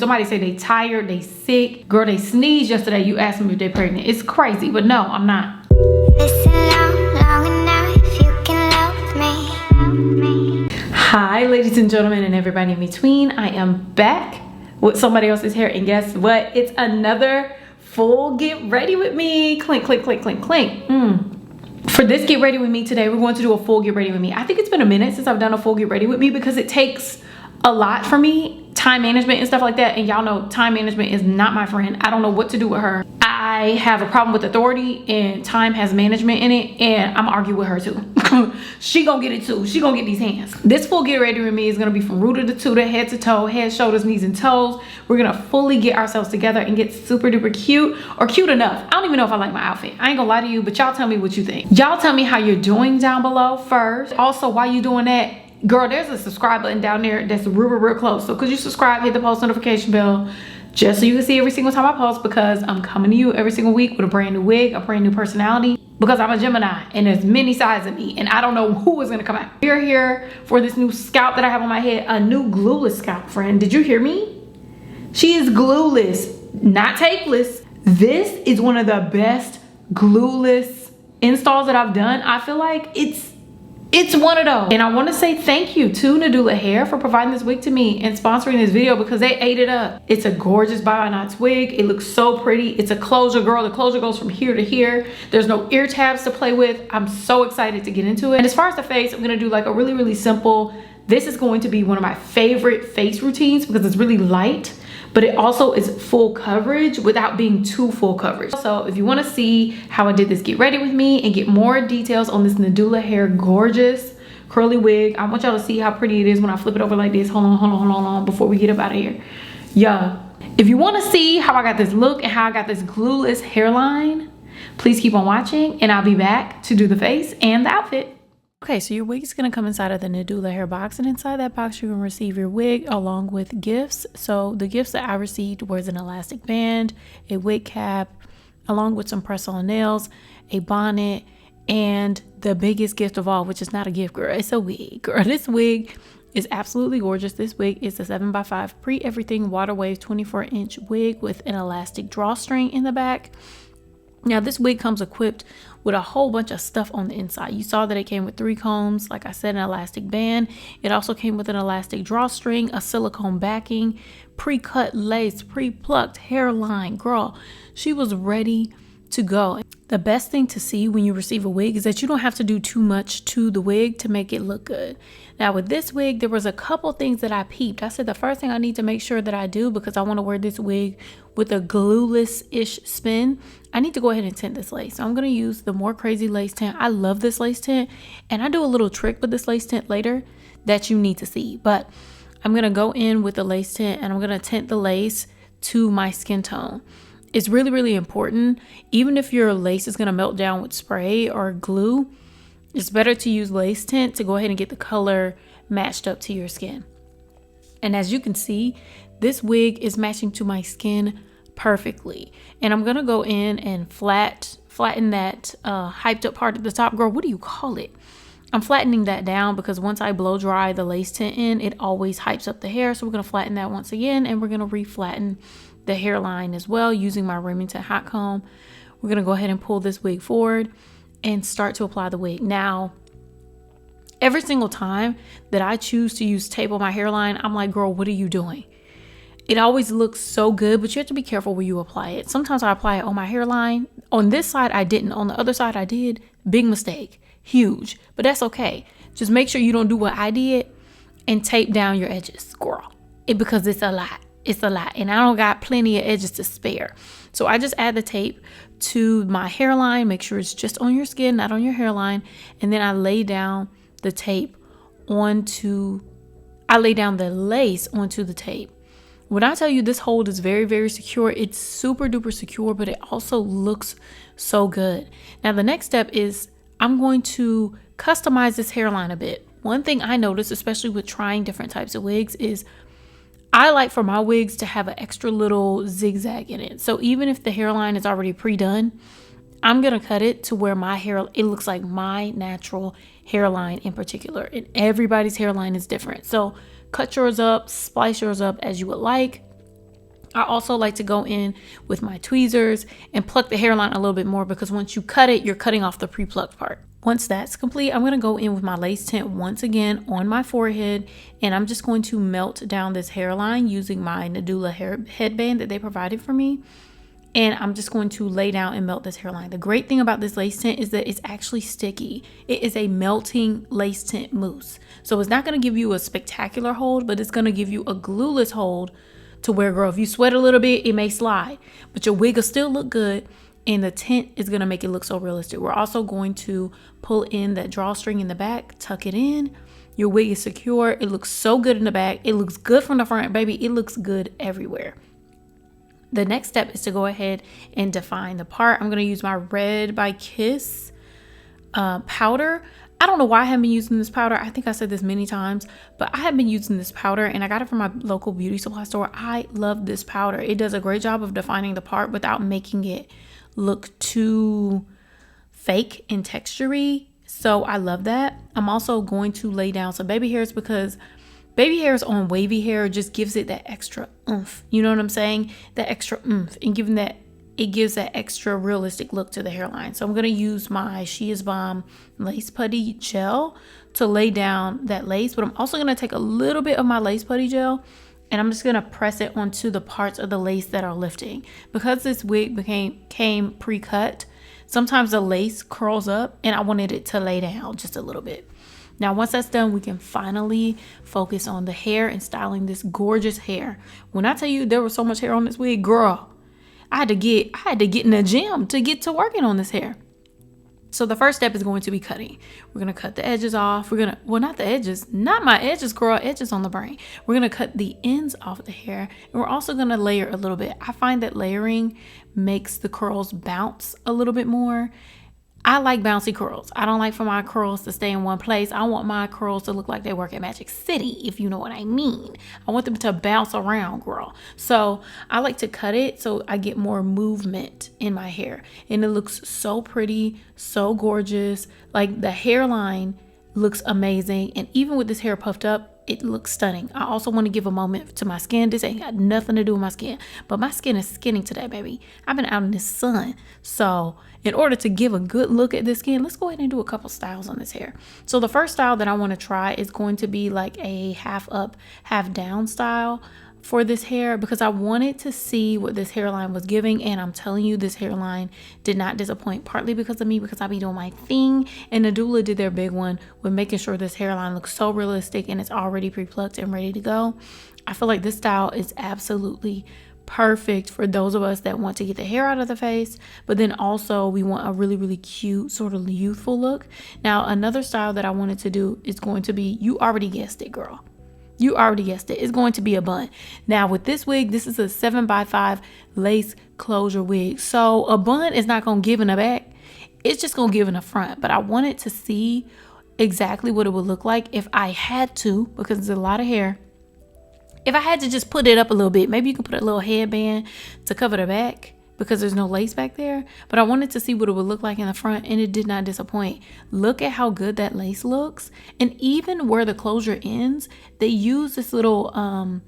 Somebody say they tired, they sick. Girl, they sneezed yesterday. You asked me if they're pregnant. It's crazy, but no, I'm not. Listen long enough, you can love me. Hi, ladies and gentlemen, and everybody in between. I am back with somebody else's hair, and guess what? It's another full get ready with me. Clink, clink, clink, clink, clink. For this get ready with me today, we're going to do a full get ready with me. I think it's been a minute since I've done a full get ready with me because it takes a lot for me, time management and stuff like that. And y'all know time management is not my friend. I don't know what to do with her. I have a problem with authority, and time has management in it, and I'm arguing with her too. She gonna get it too. She gonna get these hands. This full get ready with me is gonna be from rooter to tutor, head to toe, head, shoulders, knees, and toes. We're gonna fully get ourselves together and get super duper cute, or cute enough. I don't even know if I like my outfit. I ain't gonna lie to you, but y'all tell me what you think. Y'all tell me how you're doing down below first. Also, while you doing that, girl, there's a subscribe button down there that's real close. So could you subscribe, hit the post notification bell, just so you can see every single time I post, because I'm coming to you every single week with a brand new wig, a brand new personality, because I'm a Gemini and there's many sides of me and I don't know who is gonna come out. We're here for this new scalp that I have on my head, a new glueless scalp, friend. Did you hear me? She is glueless, not tapeless. This is one of the best glueless installs that I've done. I feel like it's one of those. And I want to say thank you to Nadula Hair for providing this wig to me and sponsoring this video, because they ate it up. It's a gorgeous bi-knots wig. It looks so pretty. It's a closure, girl. The closure goes from here to here. There's no ear tabs to play with. I'm so excited to get into it. And as far as the face, I'm going to do like a really simple. This is going to be one of my favorite face routines because it's really light, but it also is full coverage without being too full coverage. So if you want to see how I did this get ready with me and get more details on this Nadula Hair gorgeous curly wig, I want y'all to see how pretty it is when I flip it over like this. Hold on before we get up out of here. Yeah, if you want to see how I got this look and how I got this glueless hairline, please keep on watching and I'll be back to do the face and the outfit. Okay, so your wig is going to come inside of the Nadula Hair box, and inside that box you're going to receive your wig along with gifts. So the gifts that I received was an elastic band, a wig cap, along with some press-on nails, a bonnet, and the biggest gift of all, which is not a gift, girl, it's a wig. Girl, this wig is absolutely gorgeous. This wig is a 7x5 pre-everything water wave 24-inch wig with an elastic drawstring in the back. Now this wig comes equipped with a whole bunch of stuff on the inside. You saw that it came with 3 combs, like I said, an elastic band. It also came with an elastic drawstring, a silicone backing, pre-cut lace, pre-plucked hairline. Girl, she was ready to go. The best thing to see when you receive a wig is that you don't have to do too much to the wig to make it look good. Now with this wig, there was a couple things that I peeped. I said the first thing I need to make sure that I do, because I want to wear this wig with a glueless-ish spin, I need to go ahead and tint this lace. So I'm going to use the More Crazy Lace Tint. I love this lace tint, and I do a little trick with this lace tint later that you need to see. But I'm going to go in with the lace tint, and I'm going to tint the lace to my skin tone. It's really important. Even if your lace is going to melt down with spray or glue, it's better to use lace tint to go ahead and get the color matched up to your skin. And as you can see, this wig is matching to my skin perfectly. And I'm going to go in and flatten that hyped up part at the top. Girl, what do you call it? I'm flattening that down because once I blow dry the lace tint in, it always hypes up the hair. So we're going to flatten that once again, and we're going to reflatten the hairline as well using my Remington hot comb. We're going to go ahead and pull this wig forward and start to apply the wig. Now, every single time that I choose to use tape on my hairline, I'm like, girl, what are you doing? It always looks so good, but you have to be careful where you apply it. Sometimes I apply it on my hairline. On this side, I didn't. On the other side, I did. Big mistake. Huge. But that's okay. Just make sure you don't do what I did and tape down your edges, girl. Because it's a lot. It's a lot. And I don't got plenty of edges to spare. So I just add the tape to my hairline. Make sure it's just on your skin, not on your hairline. And then I lay down the tape I lay down the lace onto the tape. When I tell you this hold is very secure, it's super duper secure, but it also looks so good. Now the next step is I'm going to customize this hairline a bit. One thing I noticed, especially with trying different types of wigs, is I like for my wigs to have an extra little zigzag in it. So even if the hairline is already pre-done, I'm going to cut it to where my hair, it looks like my natural hairline in particular. And everybody's hairline is different. So cut yours up, splice yours up as you would like. I also like to go in with my tweezers and pluck the hairline a little bit more, because once you cut it, you're cutting off the pre-plucked part. Once that's complete, I'm going to go in with my lace tint once again on my forehead, and I'm just going to melt down this hairline using my Nadula headband that they provided for me. And I'm just going to lay down and melt this hairline. The great thing about this lace tint is that it's actually sticky. It is a melting lace tint mousse. So it's not going to give you a spectacular hold, but it's going to give you a glueless hold to where, girl, if you sweat a little bit, it may slide, but your wig will still look good. And the tint is going to make it look so realistic. We're also going to pull in that drawstring in the back, tuck it in. Your wig is secure. It looks so good in the back. It looks good from the front, baby. It looks good everywhere. The next step is to go ahead and define the part. I'm going to use my Red by Kiss powder. I don't know why I haven't been using this powder. I think I said this many times, but I have been using this powder and I got it from my local beauty supply store. I love this powder. It does a great job of defining the part without making it look too fake and textury. So I love that. I'm also going to lay down some baby hairs, because baby hairs on wavy hair just gives it that extra oomph. You know what I'm saying? That extra oomph, and given that it gives that extra realistic look to the hairline. So I'm going to use my She Is Bomb Lace Putty Gel to lay down that lace. But I'm also going to take a little bit of my Lace Putty Gel and I'm just going to press it onto the parts of the lace that are lifting. Because this wig came pre-cut, sometimes the lace curls up and I wanted it to lay down just a little bit. Now, once that's done, we can finally focus on the hair and styling this gorgeous hair. When I tell you there was so much hair on this wig, girl, I had to get in the gym to get to working on this hair. So the first step is going to be cutting. We're going to cut the edges off. Well, not the edges, not my edges, girl, edges on the brain. We're going to cut the ends off the hair. And we're also going to layer a little bit. I find that layering makes the curls bounce a little bit more. I like bouncy curls. I don't like for my curls to stay in one place. I want my curls to look like they work at Magic City, if you know what I mean. I want them to bounce around, girl. So I like to cut it so I get more movement in my hair. And it looks so pretty, so gorgeous. Like the hairline looks amazing. And even with this hair puffed up, it looks stunning. I also want to give a moment to my skin. This ain't got nothing to do with my skin, but my skin is skinning today, baby. I've been out in the sun. So in order to give a good look at this skin, let's go ahead and do a couple styles on this hair. So the first style that I want to try is going to be like a half up, half down style for this hair, because I wanted to see what this hairline was giving. And I'm telling you, this hairline did not disappoint, partly because of me, because I be doing my thing, and Nadula did their big one with making sure this hairline looks so realistic and it's already pre-plucked and ready to go. I feel like this style is absolutely perfect for those of us that want to get the hair out of the face, but then also we want a really, really cute sort of youthful look. Now, another style that I wanted to do is going to be, you already guessed it, girl. You already guessed it. It's going to be a bun. Now with this wig, this is a 7x5 lace closure wig. So a bun is not going to give in the back. It's just going to give in the front. But I wanted to see exactly what it would look like if I had to, because it's a lot of hair. If I had to just put it up a little bit, maybe you can put a little headband to cover the back, because there's no lace back there. But I wanted to see what it would look like in the front, and it did not disappoint. Look at how good that lace looks. And even where the closure ends, they use this little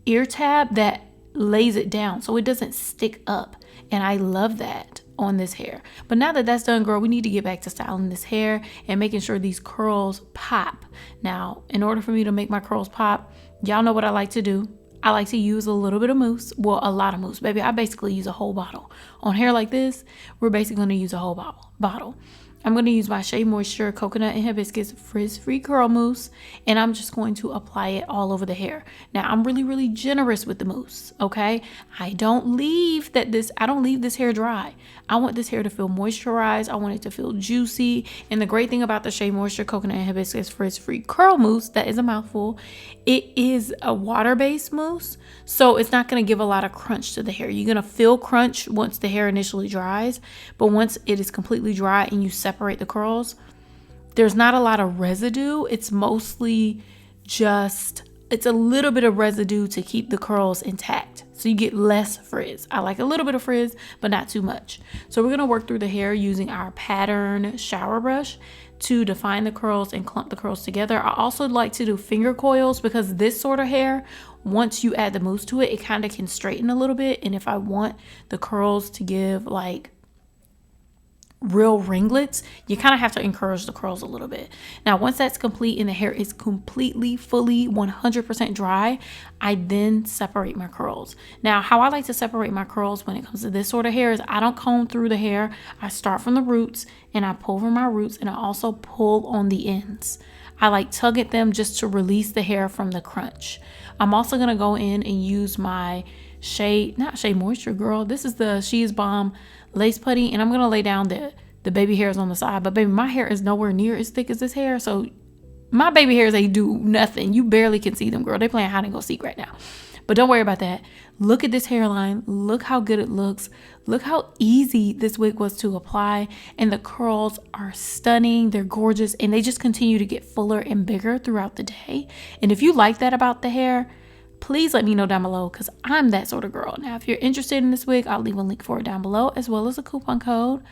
ear tab that lays it down so it doesn't stick up. And I love that on this hair. But now that that's done, girl, we need to get back to styling this hair and making sure these curls pop. Now, in order for me to make my curls pop, y'all know what I like to do. I like to use a little bit of mousse. Well, a lot of mousse, baby. I basically use a whole bottle. On hair like this, we're basically going to use a whole bottle. I'm going to use my Shea Moisture Coconut and Hibiscus Frizz-Free Curl Mousse, and I'm just going to apply it all over the hair. Now, I'm really, really generous with the mousse, okay? I don't leave this hair dry. I want this hair to feel moisturized. I want it to feel juicy. And the great thing about the Shea Moisture Coconut and Hibiscus Frizz-Free Curl Mousse, that is a mouthful, it is a water-based mousse, so it's not going to give a lot of crunch to the hair. You're going to feel crunch once the hair initially dries, but once it is completely dry and you separate the curls, there's not a lot of residue. It's mostly just, it's a little bit of residue to keep the curls intact. So you get less frizz. I like a little bit of frizz, but not too much. So we're gonna work through the hair using our pattern shower brush to define the curls and clump the curls together. I also like to do finger coils because this sort of hair, once you add the mousse to it, it kind of can straighten a little bit. And if I want the curls to give like real ringlets, you kind of have to encourage the curls a little bit. Now, once that's complete and the hair is completely, fully 100% dry, I then separate my curls. Now, how I like to separate my curls when it comes to this sort of hair is I don't comb through the hair. I start from the roots and I pull from my roots, and I also pull on the ends. I like tug at them just to release the hair from the crunch. I'm also gonna go in and use my not Shea Moisture, girl. This is the She Is Bomb lace putty, and I'm gonna lay down the baby hairs on the side. But baby, my hair is nowhere near as thick as this hair, so my baby hairs, they do nothing. You barely can see them, girl. They playing hide and go seek right now. But don't worry about that. Look at this hairline. Look how good it looks. Look how easy this wig was to apply, and the curls are stunning. They're gorgeous, and they just continue to get fuller and bigger throughout the day. And if you like that about the hair, please let me know down below, because I'm that sort of girl. Now, if you're interested in this wig, I'll leave a link for it down below, as well as a coupon code.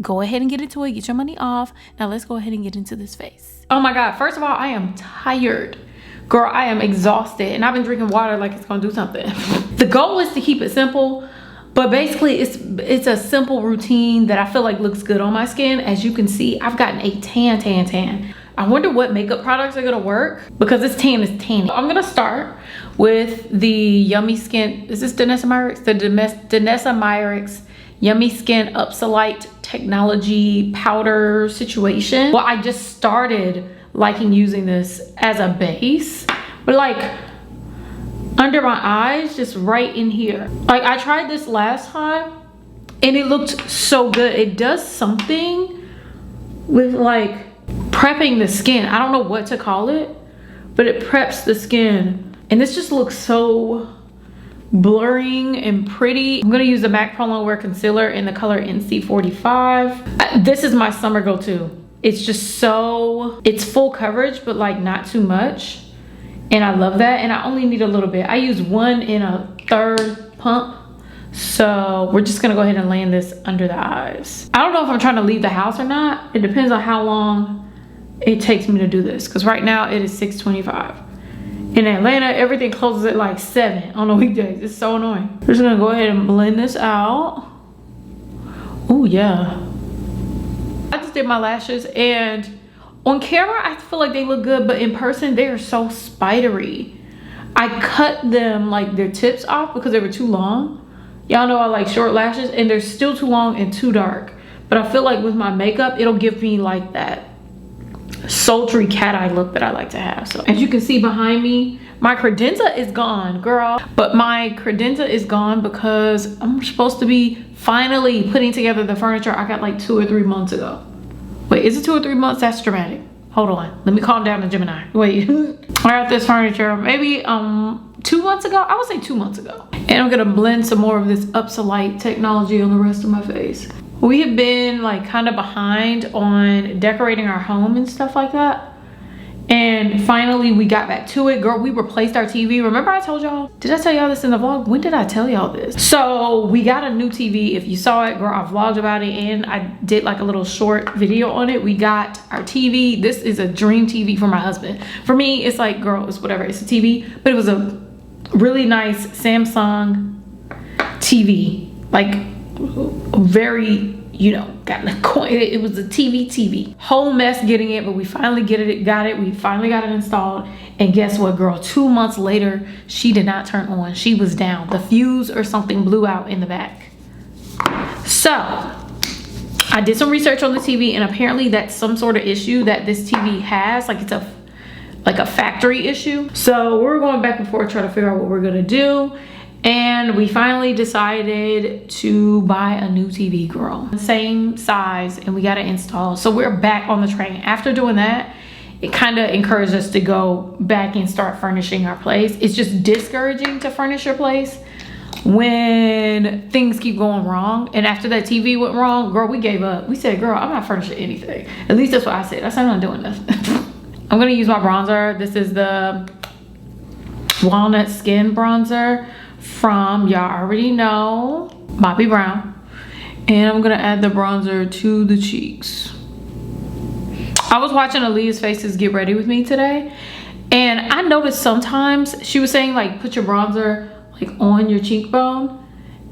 Go ahead and get into it. Get your money off. Now, let's go ahead and get into this face. Oh my God. First of all, I am tired. Girl, I am exhausted, and I've been drinking water like it's gonna do something. The goal is to keep it simple, but basically it's a simple routine that I feel like looks good on my skin. As you can see, I've gotten a tan. I wonder what makeup products are gonna work, because this tan is tanning. I'm gonna start with the Yummy Skin. Is this Danessa Myricks? The Danessa Myricks Yummy Skin Upsolite Technology Powder situation. Well, I just started liking using this as a base, but like under my eyes, just right in here. Like, I tried this last time and it looked so good. It does something with like prepping the skin. I don't know what to call it, but it preps the skin, and this just looks so blurring and pretty. I'm gonna use the MAC Pro Longwear Concealer in the color NC45. This is my summer go-to. It's just so, it's full coverage, but like not too much. And I love that. And I only need a little bit. I use 1 1/3 pump. So we're just gonna go ahead and land this under the eyes. I don't know if I'm trying to leave the house or not. It depends on how long it takes me to do this, because right now it is 6:25. In Atlanta, everything closes at like 7 on the weekdays. It's so annoying. We're just gonna go ahead and blend this out. Oh yeah. I just did my lashes, and on camera I feel like they look good, but in person they are so spidery. I cut them like their tips off because they were too long. Y'all know I like short lashes, and they're still too long and too dark. But I feel like with my makeup, it'll give me like that sultry cat eye look that I like to have. So as you can see behind me, my credenza is gone, girl. But my credenza is gone because I'm supposed to be finally putting together the furniture I got like 2 or 3 months ago. Wait, is it 2 or 3 months? That's dramatic. Hold on, let me calm down to Gemini. Wait, I got this furniture maybe 2 months ago. I would say 2 months ago. And I'm gonna blend some more of this Upsolite technology on the rest of my face. We have been like kind of behind on decorating our home and stuff like that, and finally we got back to it. Girl, we replaced our TV. Remember I told y'all? Did I tell y'all this in the vlog? When did I tell y'all this? So we got a new TV. If you saw it, girl, I vlogged about it, and I did like a little short video on it. We got our TV. This is a dream TV for my husband. For me, it's like, girl, it's whatever, it's a TV, but it was a really nice Samsung TV, like very, you know, got the coin. It was a TV. Whole mess getting it, but we finally got it. We finally got it installed. And guess what, girl? 2 months later, she did not turn on. She was down. The fuse or something blew out in the back. So I did some research on the TV, and apparently that's some sort of issue that this TV has. Like, it's a factory issue. So we're going back and forth trying to figure out what we're gonna do. And we finally decided to buy a new TV, girl. Same size, and we got it installed. So we're back on the train. After doing that, it kind of encouraged us to go back and start furnishing our place. It's just discouraging to furnish your place when things keep going wrong. And after that TV went wrong, girl, we gave up. We said, girl, I'm not furnishing anything. At least that's what I said. I said, I'm not doing nothing. I'm gonna use my bronzer. This is the Walnut Skin Bronzer from, y'all already know, Bobbi Brown. And I'm gonna add the bronzer to the cheeks. I was watching Aaliyah's Faces Get Ready With Me today, and I noticed sometimes she was saying like put your bronzer like on your cheekbone,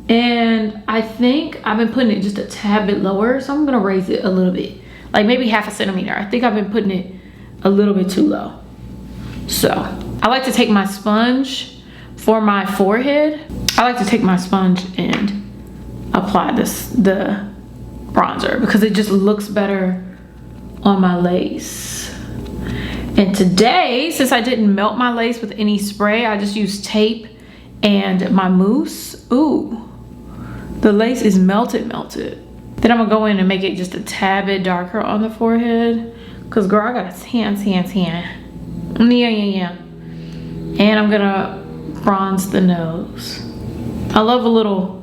and I think I've been putting it just a tad bit lower, so I'm gonna raise it a little bit, like maybe 1/2 centimeter. I think I've been putting it a little bit too low. So I like to take my sponge for my forehead. I like to take my sponge and apply the bronzer because it just looks better on my lace. And today, since I didn't melt my lace with any spray, I just used tape and my mousse. Ooh, the lace is melted. Then I'm gonna go in and make it just a tad bit darker on the forehead, because girl, I got a tan. Yeah. And I'm gonna bronze the nose. I love a little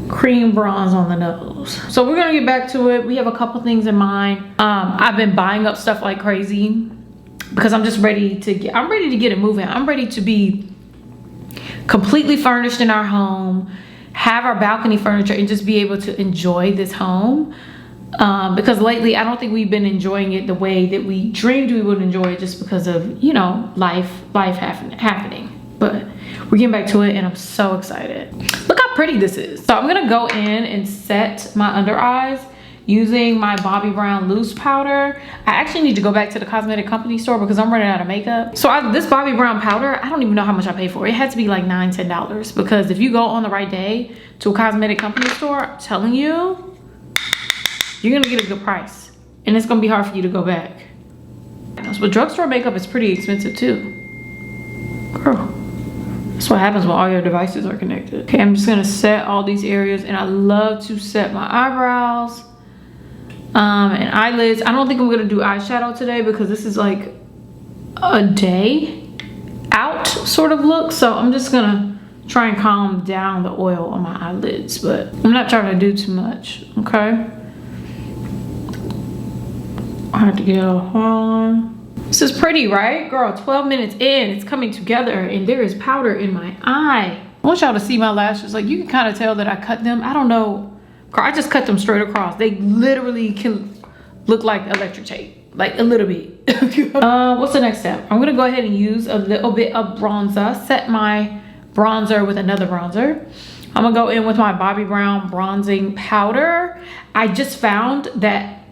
cream bronze on the nose. So we're gonna get back to it. We have a couple things in mind. I've been buying up stuff like crazy because I'm just ready to get it moving. I'm ready to be completely furnished in our home, have our balcony furniture, and just be able to enjoy this home. Because lately I don't think we've been enjoying it the way that we dreamed we would enjoy it, just because of, you know, life happening. But we're getting back to it and I'm so excited. Look how pretty this is. So I'm gonna go in and set my under eyes using my Bobbi Brown loose powder. I actually need to go back to the cosmetic company store because I'm running out of makeup. So this Bobbi Brown powder, I don't even know how much I paid for it. It had to be like $9, $10, because if you go on the right day to a cosmetic company store, I'm telling you, you're gonna get a good price. And it's gonna be hard for you to go back. But drugstore makeup is pretty expensive too. Girl. That's what happens when all your devices are connected. Okay, I'm just gonna set all these areas, and I love to set my eyebrows and eyelids. I don't think I'm gonna do eyeshadow today because this is like a day out sort of look. So I'm just gonna try and calm down the oil on my eyelids, but I'm not trying to do too much, okay? I have to get a hairline. This is pretty, right? Girl, 12 minutes in, it's coming together and there is powder in my eye. I want y'all to see my lashes. Like, you can kind of tell that I cut them. I don't know. Girl, I just cut them straight across. They literally can look like electric tape. Like, a little bit. What's the next step? I'm gonna go ahead and use a little bit of bronzer. Set my bronzer with another bronzer. I'm gonna go in with my Bobbi Brown bronzing powder. I just found that,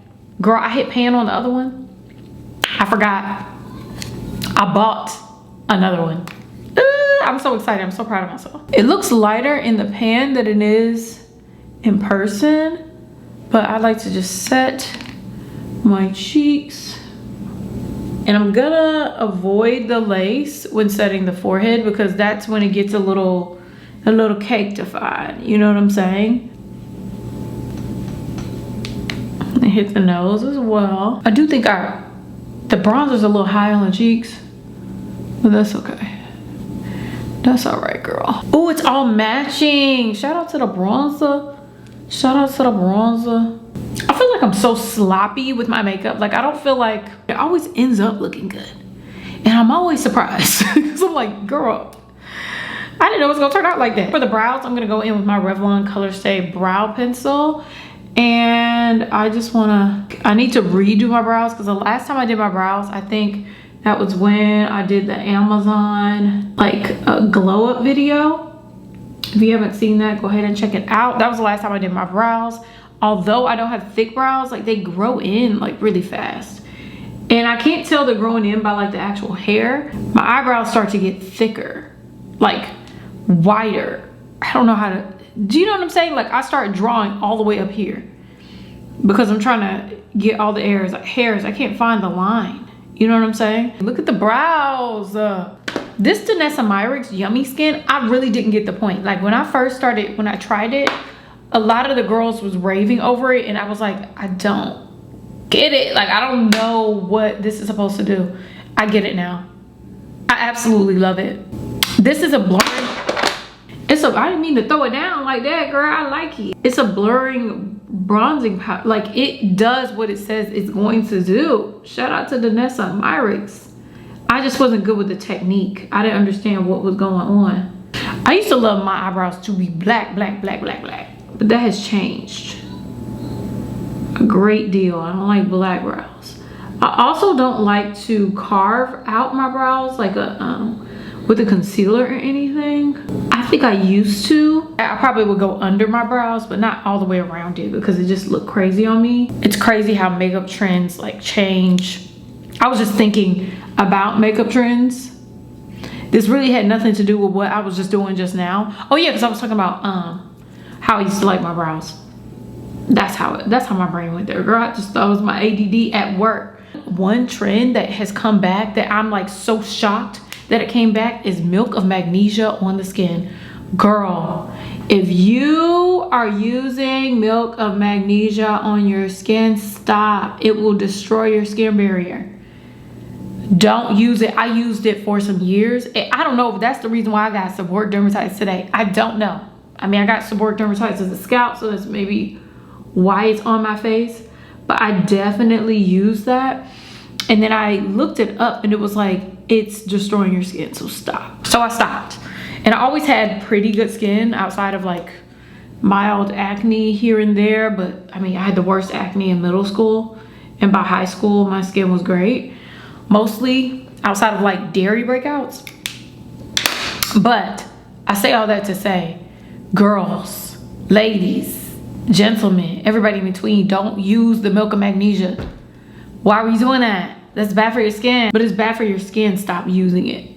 girl, I hit pan on the other one. I forgot. I bought another one. I'm so excited. I'm so proud of myself. It looks lighter in the pan than it is in person, but I like to just set my cheeks. And I'm gonna avoid the lace when setting the forehead because that's when it gets a little cakeified. You know what I'm saying? And hit the nose as well. I do think the bronzer's a little high on the cheeks, but that's okay. That's all right, girl. Oh, it's all matching. Shout out to the bronzer. Shout out to the bronzer. I feel like I'm so sloppy with my makeup. Like, I don't feel like it always ends up looking good. And I'm always surprised. Because I'm like, girl, I didn't know it was gonna turn out like that. For the brows, I'm gonna go in with my Revlon Color Stay Brow Pencil. And I need to redo my brows because the last time I did my brows, I think that was when I did the Amazon like a glow up video. If you haven't seen that, go ahead and check it out. That was the last time I did my brows. Although I don't have thick brows, like they grow in like really fast. And I can't tell they're growing in by like the actual hair. My eyebrows start to get thicker, like wider. I don't know how to, do you know what I'm saying? Like I start drawing all the way up here because I'm trying to get all the hairs. I can't find the line. You know what I'm saying? Look at the brows. This Danessa Myricks Yummy Skin, I really didn't get the point. Like when I tried it, a lot of the girls was raving over it and I was like, I don't get it. Like I don't know what this is supposed to do. I get it now. I absolutely love it. This is a blurring. I didn't mean to throw it down like that, girl. I like it. It's a blurring bronzing powder. Like it does what it says it's going to do. Shout out to Danessa Myricks. I just wasn't good with the technique. I didn't understand what was going on. I used to love my eyebrows to be black, black, black, black, black. But that has changed a great deal. I don't like black brows. I also don't like to carve out my brows like with a concealer or anything. I think I used to. I probably would go under my brows, but not all the way around it because it just looked crazy on me. It's crazy how makeup trends like change. I was just thinking about makeup trends. This really had nothing to do with what I was just doing just now. Oh yeah, because I was talking about how I used to like my brows. That's how my brain went there, girl. I just thought it was my ADD at work. One trend that has come back that I'm like so shocked that it came back is milk of magnesia on the skin. Girl, if you are using milk of magnesia on your skin, stop. It will destroy your skin barrier. Don't use it. I used it for some years. I don't know if that's the reason why I got seborrheic dermatitis today. I don't know. I mean, I got seborrheic dermatitis of the scalp, so that's maybe why it's on my face. But I definitely used that. And then I looked it up and it was like, it's destroying your skin, so stop. So I stopped. And I always had pretty good skin outside of like mild acne here and there. But I mean, I had the worst acne in middle school. And by high school, my skin was great. Mostly outside of like dairy breakouts. But I say all that to say, girls, ladies, gentlemen, everybody in between, don't use the milk of magnesia. Why are we doing that? That's bad for your skin. But it's bad for your skin. Stop using it.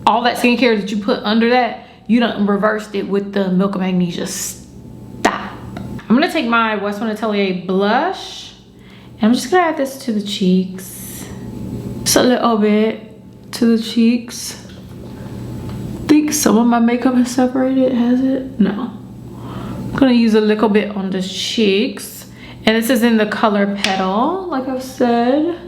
All that skincare that you put under that, you done reversed it with the milk of magnesia. Stop. I'm gonna take my Western Atelier blush and I'm just gonna add this to the cheeks. Just a little bit to the cheeks. I think some of my makeup has separated, has it? No. I'm gonna use a little bit on the cheeks. And this is in the color Petal, like I've said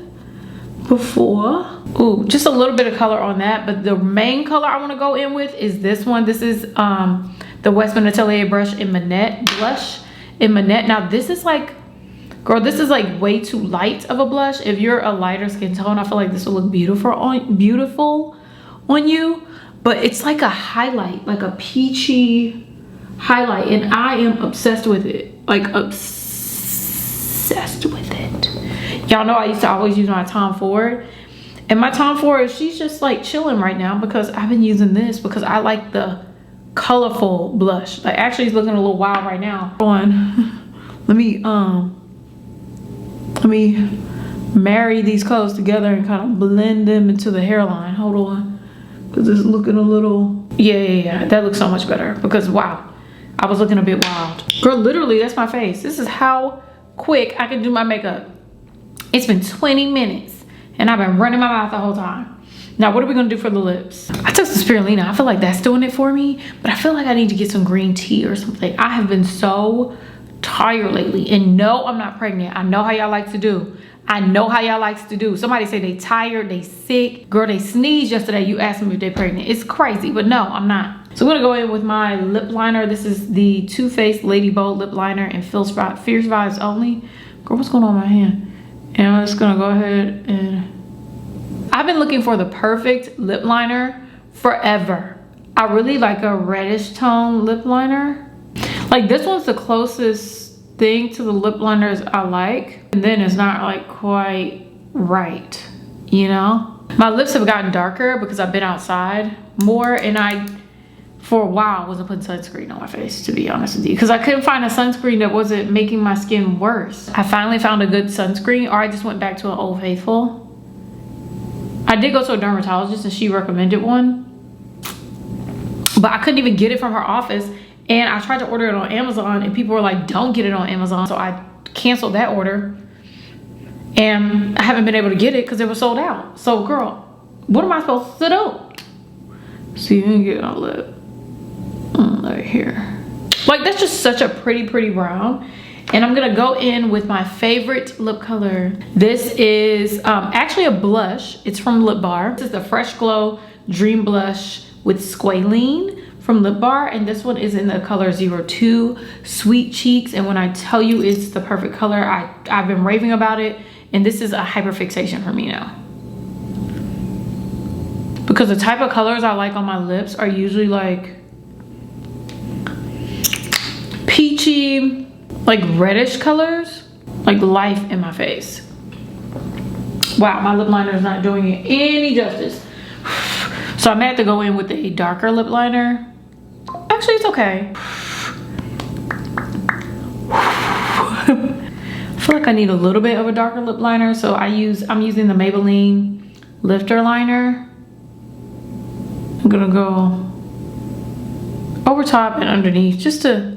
before. Ooh, just a little bit of color on that. But the main color I want to go in with is this one. This is the Western Atelier brush in Manette, blush in Manette. Now this is like, girl, this is like way too light of a blush. If you're a lighter skin tone, I feel like this will look beautiful on you. But it's like a highlight, like a peachy highlight. And I am obsessed with it. Like obsessed with it. Y'all know I used to always use my Tom Ford. And my Tom Ford, she's just like chilling right now because I've been using this because I like the colorful blush. Like actually it's looking a little wild right now. Let me marry these colors together and kind of blend them into the hairline. Hold on. Because it's looking a little, yeah. That looks so much better because wow, I was looking a bit wild. Girl, literally that's my face. This is how quick I can do my makeup. It's been 20 minutes and I've been running my mouth the whole time. Now, what are we gonna do for the lips? I took some spirulina. I feel like that's doing it for me, but I feel like I need to get some green tea or something. I have been so tired lately, and no, I'm not pregnant. I know how y'all like to do. I know how y'all likes to do. Somebody say they tired, they sick. Girl, they sneezed yesterday. You asked me if they pregnant. It's crazy, but no, I'm not. So I'm gonna go in with my lip liner. This is the Too Faced Lady Bold lip liner in Fierce Vibes Only. Girl, what's going on with my hand? And I'm just gonna go ahead and... I've been looking for the perfect lip liner forever. I really like a reddish tone lip liner. Like this one's the closest thing to the lip liners I like. And then it's not like quite right, you know? My lips have gotten darker because I've been outside more, and I, for a while, wasn't putting sunscreen on my face, to be honest with you, because I couldn't find a sunscreen that wasn't making my skin worse. I finally found a good sunscreen, or I just went back to an Old Faithful. I did go to a dermatologist and she recommended one, but I couldn't even get it from her office. And I tried to order it on Amazon and people were like, don't get it on Amazon. So I canceled that order and I haven't been able to get it because it was sold out. So girl, what am I supposed to do? So you can get a lip right here. Like that's just such a pretty brown. And I'm gonna go in with my favorite lip color. This is actually a blush. It's from Lip Bar. This is the Fresh Glow Dream Blush with Squalene from Lip Bar. And this one is in the color 02, Sweet Cheeks. And when I tell you it's the perfect color, I've been raving about it. And this is a hyperfixation for me now. Because the type of colors I like on my lips are usually like peachy, like reddish colors, like life in my face. Wow, my lip liner is not doing it any justice. So I may have to go in with a darker lip liner. Actually, it's okay. I feel like I need a little bit of a darker lip liner, so I'm using the Maybelline lifter liner. I'm gonna go over top and underneath just to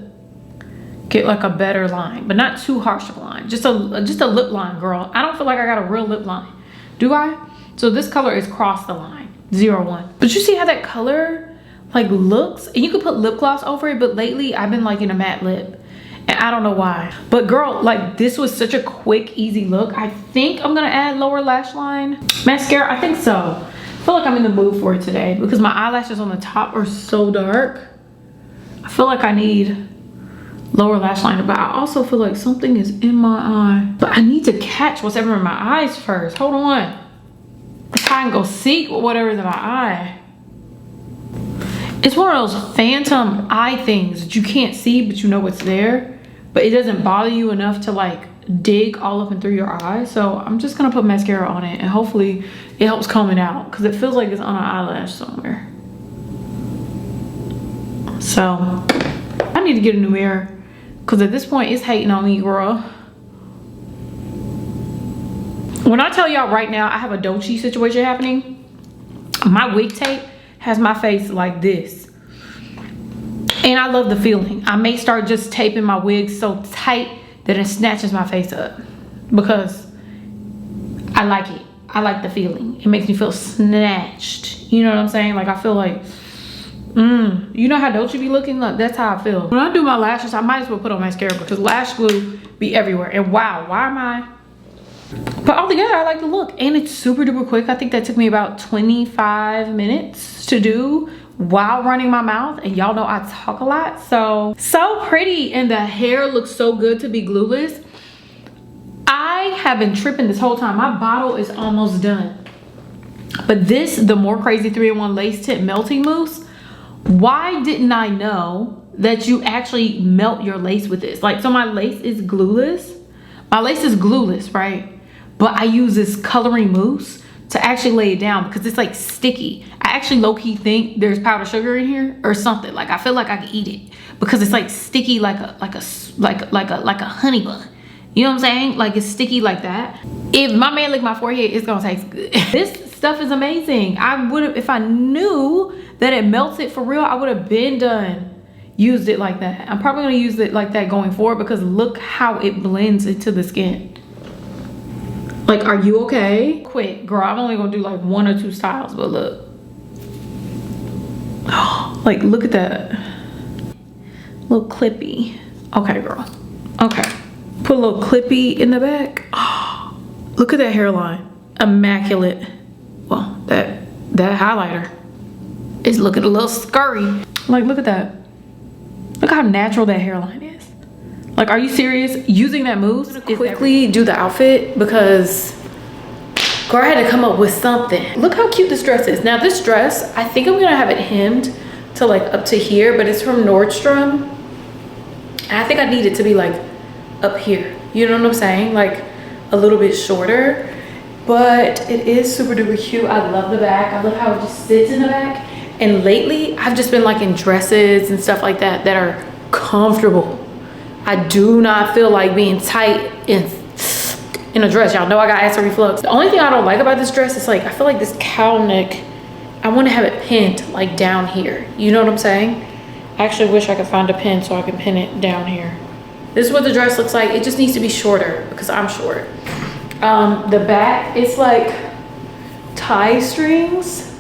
get like a better line, but not too harsh of a line. Just a lip line, girl. I don't feel like I got a real lip line, do I? So this color is cross the line, 01. But you see how that color like looks? And you could put lip gloss over it, but lately I've been liking a matte lip. And I don't know why. But girl, like this was such a quick, easy look. I think I'm gonna add lower lash line. Mascara, I think so. I feel like I'm in the mood for it today because my eyelashes on the top are so dark. I feel like I need lower lash line, but I also feel like something is in my eye. But I need to catch what's ever in my eyes first. Hold on. I can go seek whatever's in my eye. It's one of those phantom eye things that you can't see, but you know it's there. But it doesn't bother you enough to like dig all up and through your eye. So I'm just gonna put mascara on it and hopefully it helps comb it out because it feels like it's on an eyelash somewhere. So I need to get a new mirror because at this point it's hating on me, girl. When I tell y'all right now I have a Dolce situation happening, my wig tape has my face like this. And I love the feeling. I may start just taping my wig so tight that it snatches my face up because I like it. I like the feeling. It makes me feel snatched. You know what I'm saying? Like I feel like, you know how Dolce be looking? Like that's how I feel. When I do my lashes, I might as well put on mascara because lash glue be everywhere. And wow, why am I? But altogether, I like the look. And it's super duper quick. I think that took me about 25 minutes to do while running my mouth, and y'all know I talk a lot, so pretty. And the hair looks so good to be glueless. I have been tripping this whole time. My bottle is almost done, but this, the More Crazy 3-in-1 Lace Tint Melting Mousse, why didn't I know that you actually melt your lace with this? Like, so my lace is glueless. My lace is glueless, right? But I use this coloring mousse to actually lay it down because it's like sticky. I actually low-key think there's powdered sugar in here or something. Like I feel like I could eat it because it's like sticky like a honey bun. You know what I'm saying? Like it's sticky like that. If my man licked my forehead, it's gonna taste good. This stuff is amazing. I would have, if I knew that it melted for real, I would have been done. Used it like that. I'm probably gonna use it like that going forward because look how it blends into the skin. Like, are you okay? Quick, girl, I'm only gonna do like 1 or 2 styles, but look. Like, look at that. Little clippy. Okay, girl. Okay. Put a little clippy in the back. Look at that hairline. Immaculate. Well, that highlighter is looking a little scurry. Like, look at that. Look how natural that hairline is. Like, are you serious? Using that mousse to quickly do the outfit because girl, I had to come up with something. Look how cute this dress is. Now this dress, I think I'm gonna have it hemmed to like up to here, but it's from Nordstrom. And I think I need it to be like up here. You know what I'm saying? Like a little bit shorter, but it is super duper cute. I love the back. I love how it just sits in the back. And lately I've just been liking dresses and stuff like that that are comfortable. I do not feel like being tight in a dress. Y'all know I got acid reflux. The only thing I don't like about this dress is like, I feel like this cowl neck, I want to have it pinned like down here. You know what I'm saying? I actually wish I could find a pin so I can pin it down here. This is what the dress looks like. It just needs to be shorter because I'm short. The back, it's like tie strings.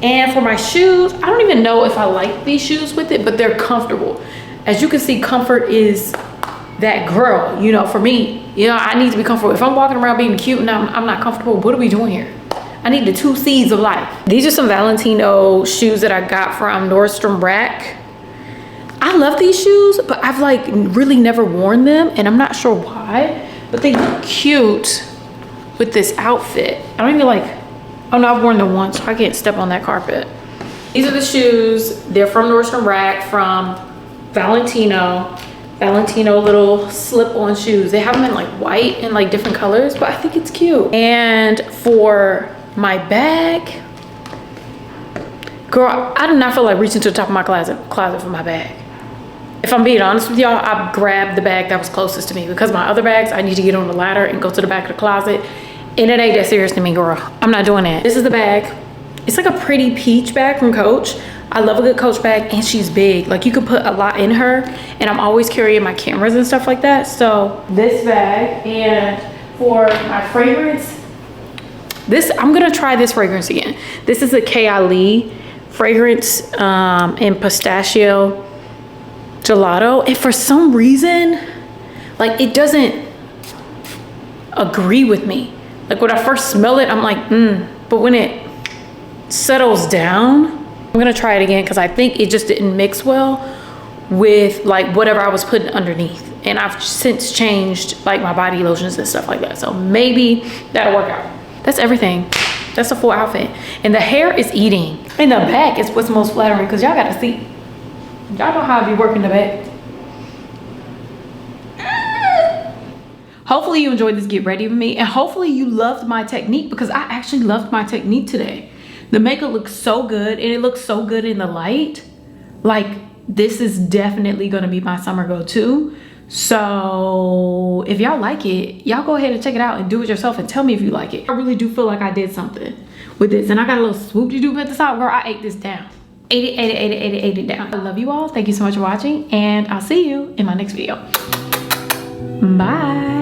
And for my shoes, I don't even know if I like these shoes with it, but they're comfortable. As you can see, comfort is that girl, you know, for me, you know, I need to be comfortable. If I'm walking around being cute and I'm not comfortable, what are we doing here? I need the 2 C's of life. These are some Valentino shoes that I got from Nordstrom Rack. I love these shoes, but I've like really never worn them and I'm not sure why, but they look cute with this outfit. I don't even like, oh no, I've worn them once, so I can't step on that carpet. These are the shoes. They're from Nordstrom Rack from Valentino. Valentino little slip-on shoes. They have them in like white and like different colors, but I think it's cute. And for my bag, girl, I do not feel like reaching to the top of my closet for my bag. If I'm being honest with y'all, I grabbed the bag that was closest to me because my other bags, I need to get on the ladder and go to the back of the closet. And it ain't that serious to me, girl. I'm not doing that. This is the bag. It's like a pretty peach bag from Coach. I love a good Coach bag, and she's big. Like, you can put a lot in her, and I'm always carrying my cameras and stuff like that. So this bag, and for my fragrance, I'm gonna try this fragrance again. This is a K.I. Lee fragrance in pistachio gelato, and for some reason, like, it doesn't agree with me. Like, when I first smell it, I'm like, but when it settles down, I'm gonna try it again because I think it just didn't mix well with like whatever I was putting underneath. And I've since changed like my body lotions and stuff like that. So maybe that'll work out. That's everything. That's a full outfit. And the hair is eating. And the back is what's most flattering because y'all gotta see. Y'all know how I be working the back. Hopefully you enjoyed this get ready with me, and hopefully you loved my technique because I actually loved my technique today. The makeup looks so good, and it looks so good in the light. Like, this is definitely gonna be my summer go-to. So if y'all like it, y'all go ahead and check it out and do it yourself and tell me if you like it. I really do feel like I did something with this, and I got a little swoop-de-doop at the top. Girl, I ate this down. Ate it down. I love you all. Thank you so much for watching, and I'll see you in my next video. Bye.